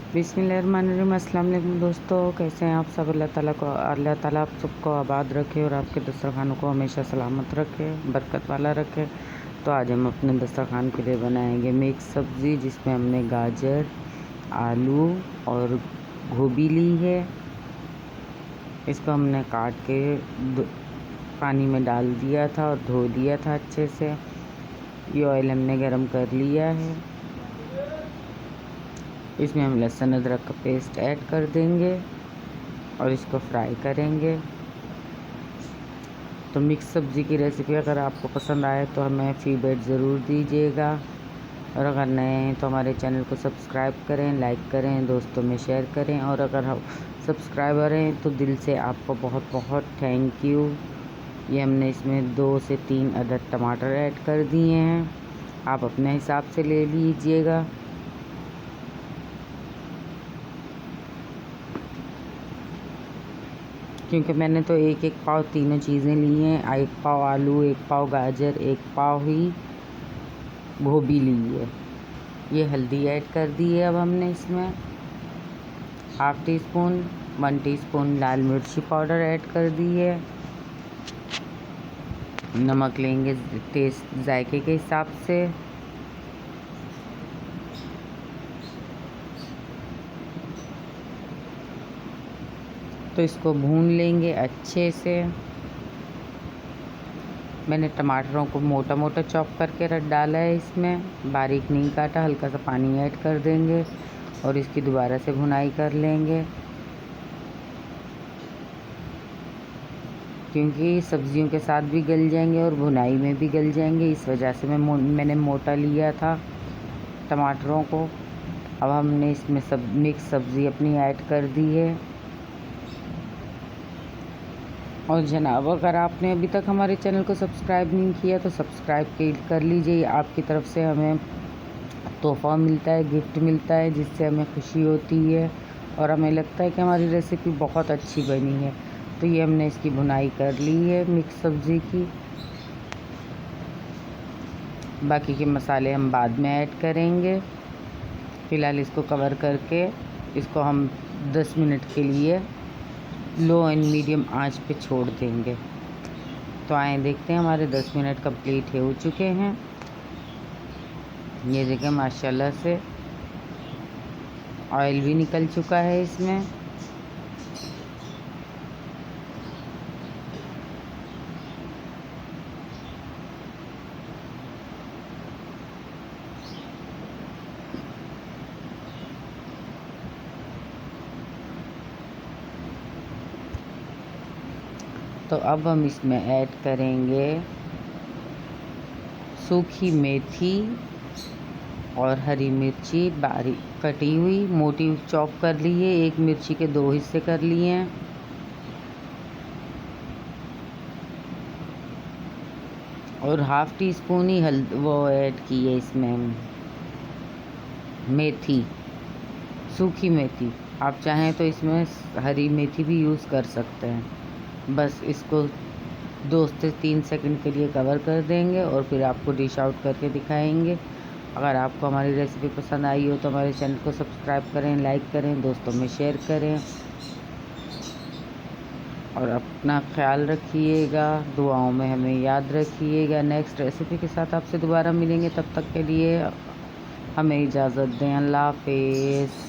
बिस्मिल्लाहिर्रहमानिर्रहीम। अस्सलाम वालेकुम दोस्तों, कैसे हैं आप सब। अल्लाह ताला आप सबको आबाद रखे और आपके दस्तरखानों को हमेशा सलामत रखे, बरकत वाला रखे। तो आज हम अपने दस्तरखान के लिए बनाएंगे मिक्स सब्ज़ी, जिसमें हमने गाजर, आलू और गोभी ली है। इसको हमने काट के पानी में डाल दिया था और धो लिया था अच्छे से। ये ऑयल हमने गरम कर लिया है। इसमें हम लहसुन अदरक का पेस्ट ऐड कर देंगे और इसको फ्राई करेंगे। तो मिक्स सब्ज़ी की रेसिपी अगर आपको पसंद आए तो हमें फीडबैक ज़रूर दीजिएगा, और अगर नए हैं तो हमारे चैनल को सब्सक्राइब करें, लाइक करें, दोस्तों में शेयर करें। और अगर हम सब्सक्राइबर हैं तो दिल से आपको बहुत बहुत थैंक यू। ये हमने इसमें 2 से 3 अदद टमाटर ऐड कर दिए हैं, आप अपने हिसाब से ले लीजिएगा। क्योंकि मैंने तो एक एक पाव तीनों चीज़ें ली हैं, 1 पाव आलू, 1 पाव गाजर, 1 पाव ही गोभी ली है। ये हल्दी ऐड कर दी है। अब हमने इसमें ½ टीस्पून 1 टीस्पून लाल मिर्ची पाउडर ऐड कर दी है। नमक लेंगे टेस्ट जायके के हिसाब से। तो इसको भून लेंगे अच्छे से। मैंने टमाटरों को मोटा मोटा चॉप करके रख डाला है, इसमें बारीक नहीं काटा। हल्का सा पानी ऐड कर देंगे और इसकी दोबारा से भुनाई कर लेंगे, क्योंकि सब्जियों के साथ भी गल जाएंगे और भुनाई में भी गल जाएंगे। इस वजह से मैंने मोटा लिया था टमाटरों को। अब हमने इसमें मिक्स सब्ज़ी अपनी ऐड कर दी है। और जनाब, अगर आपने अभी तक हमारे चैनल को सब्सक्राइब नहीं किया तो सब्सक्राइब कर लीजिए। आपकी तरफ से हमें तोहफ़ा मिलता है, गिफ्ट मिलता है, जिससे हमें खुशी होती है और हमें लगता है कि हमारी रेसिपी बहुत अच्छी बनी है। तो ये हमने इसकी भुनाई कर ली है मिक्स सब्ज़ी की। बाकी के मसाले हम बाद में ऐड करेंगे। फ़िलहाल इसको कवर करके इसको हम 10 मिनट के लिए लो एंड मीडियम आंच पे छोड़ देंगे। तो आए देखते हैं, हमारे 10 मिनट कंप्लीट हो चुके हैं। ये देखें, माशाल्लाह से ऑयल भी निकल चुका है इसमें। तो अब हम इसमें ऐड करेंगे सूखी मेथी और हरी मिर्ची बारीक कटी हुई, मोटी चॉप कर ली है। एक मिर्ची के 2 हिस्से कर लिए हैं। और ½ टीस्पून ही वो ऐड की है इसमें मेथी, सूखी मेथी। आप चाहें तो इसमें हरी मेथी भी यूज़ कर सकते हैं। बस इसको 2 से 3 सेकंड के लिए कवर कर देंगे और फिर आपको डिश आउट करके दिखाएंगे। अगर आपको हमारी रेसिपी पसंद आई हो तो हमारे चैनल को सब्सक्राइब करें, लाइक करें, दोस्तों में शेयर करें और अपना ख्याल रखिएगा। दुआओं में हमें याद रखिएगा। नेक्स्ट रेसिपी के साथ आपसे दोबारा मिलेंगे, तब तक के लिए हमें इजाज़त दें। अल्लाह हाफ़िज़।